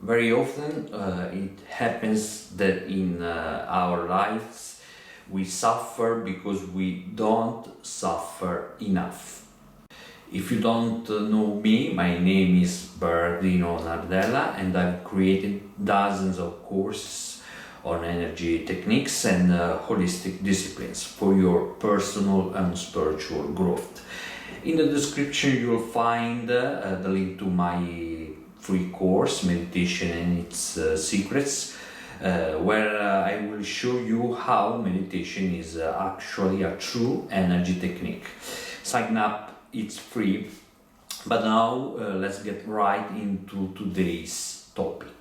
Very often it happens that in our lives we suffer because we don't suffer enough. If you don't know me, my name is Bernardino Nardella and I've created dozens of courses on energy techniques and holistic disciplines for your personal and spiritual growth. In the description you'll find the link to my free course, Meditation and its Secrets, where I will show you how meditation is actually a true energy technique. Sign up, it's free. But now let's get right into today's topic.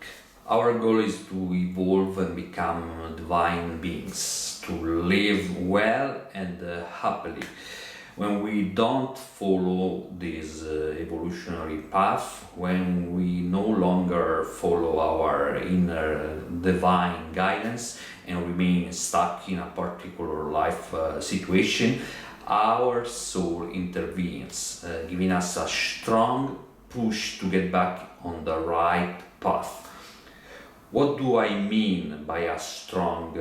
Our goal is to evolve and become divine beings, to live well and happily. When we don't follow this evolutionary path, when we no longer follow our inner divine guidance and remain stuck in a particular life situation, our soul intervenes, giving us a strong push to get back on the right path. What do I mean by a strong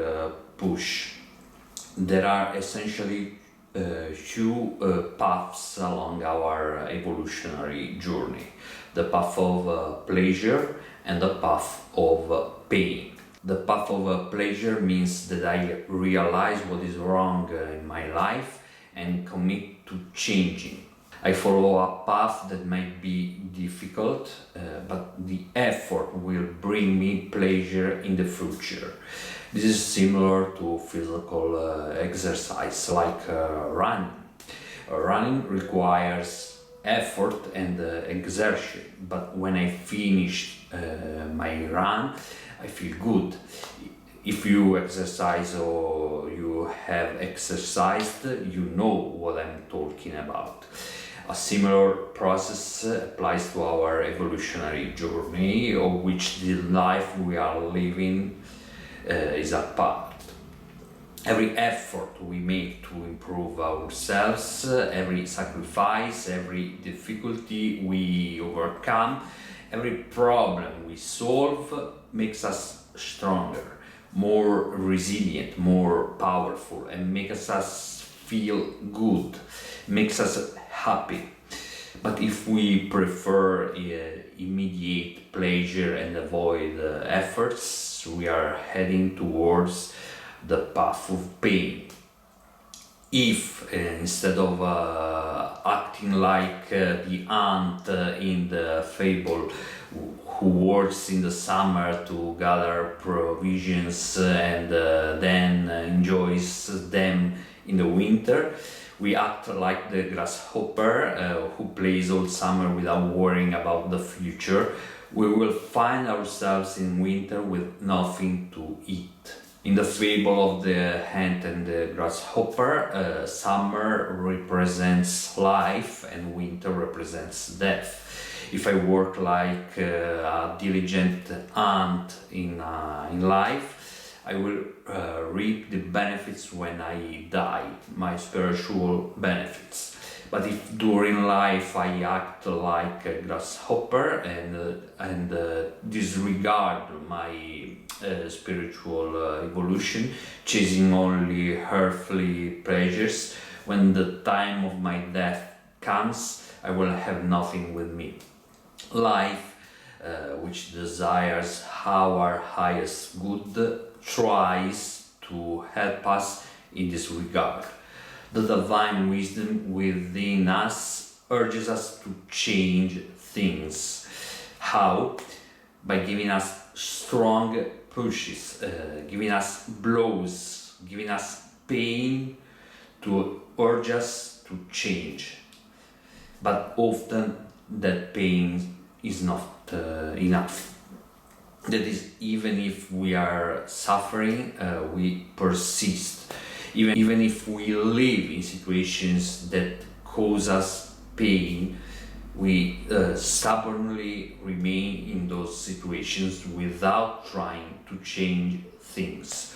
push? There are essentially two paths along our evolutionary journey: the path of pleasure and the path of pain. The path of pleasure means that I realize what is wrong in my life and commit to changing. I follow a path that might be difficult, but the effort will bring me pleasure in the future. This is similar to physical exercise like running. Running requires effort and exertion, but when I finish my run, I feel good. If you exercise or you have exercised, you know what I'm talking about. A similar process applies to our evolutionary journey, of which the life we are living is a part. Every effort we make to improve ourselves, every sacrifice, every difficulty we overcome, every problem we solve makes us stronger, more resilient, more powerful, and makes us feel good, makes us happy. But if we prefer immediate pleasure and avoid efforts, we are heading towards the path of pain. If instead of acting like the ant in the fable who works in the summer to gather provisions and then enjoys them in the winter, we act like the grasshopper who plays all summer without worrying about the future, we will find ourselves in winter with nothing to eat. In the fable of the ant and the grasshopper, summer represents life and winter represents death. If I work like a diligent ant in life, I will reap the benefits when I die, my spiritual benefits. But if during life I act like a grasshopper and disregard my spiritual evolution, chasing only earthly pleasures, when the time of my death comes, I will have nothing with me. Life, which desires our highest good, tries to help us in this regard. The divine wisdom within us urges us to change things. How? By giving us strong pushes, giving us blows, giving us pain to urge us to change. But often that pain is not enough. That is, even if we are suffering, we persist. Even if we live in situations that cause us pain, we stubbornly remain in those situations without trying to change things.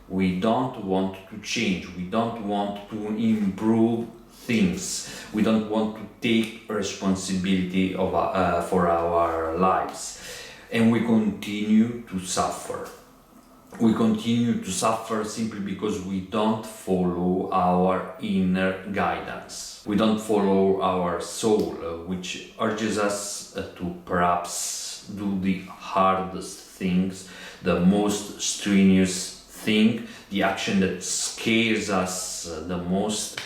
We don't want to change, we don't want to improve things, we don't want to take responsibility for our lives. and we continue to suffer. We continue to suffer simply because we don't follow our inner guidance. We don't follow our soul, which urges us to perhaps do the hardest things, the most strenuous thing, the action that scares us the most,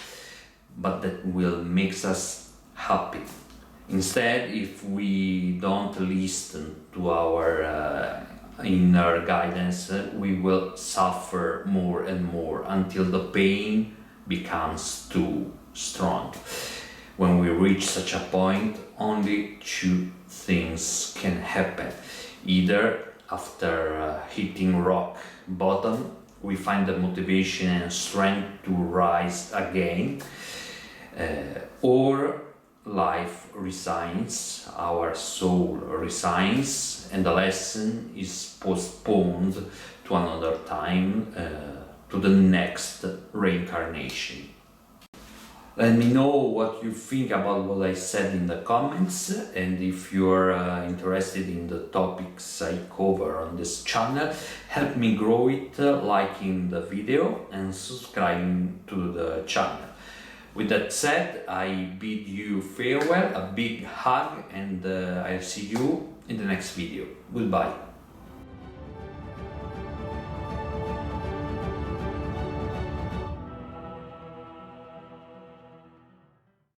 but that will make us happy. Instead, if we don't listen to our inner guidance, we will suffer more and more until the pain becomes too strong. When we reach such a point, only two things can happen. Either after hitting rock bottom, we find the motivation and strength to rise again, or life resigns, our soul resigns, and the lesson is postponed to another time, to the next reincarnation. Let me know what you think about what I said in the comments, and if you're interested in the topics I cover on this channel, help me grow it, liking the video and subscribing to the channel. With that said, I bid you farewell, a big hug, and I'll see you in the next video. Goodbye.